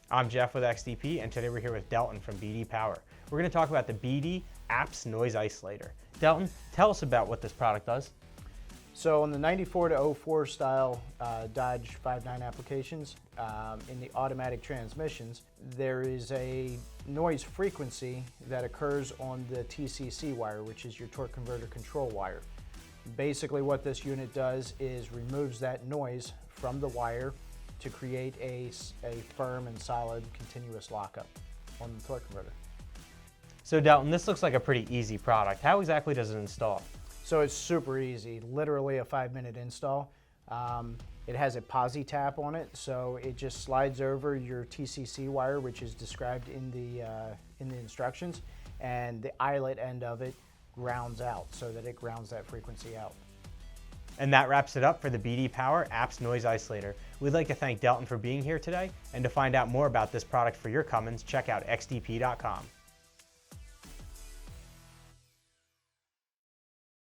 I'm Jeff with XDP, and today we're here with Delton from BD Power. We're going to talk about the BD Apps Noise Isolator. Delton, tell us about what this product does. So on the 94 to 04 style Dodge 5.9 applications, in the automatic transmissions, there is a noise frequency that occurs on the TCC wire, which is your torque converter control wire. Basically what this unit does is removes that noise from the wire to create a firm and solid continuous lockup on the torque converter. So Delton, this looks like a pretty easy product. How exactly does it install? So it's super easy, literally a 5-minute install. It has a posi tap on it, so it just slides over your TCC wire, which is described in the instructions, and the eyelet end of it grounds out so that it grounds that frequency out. And that wraps it up for the BD Power Apps Noise Isolator. We'd like to thank Delton for being here today, and to find out more about this product for your Cummins, check out xdp.com.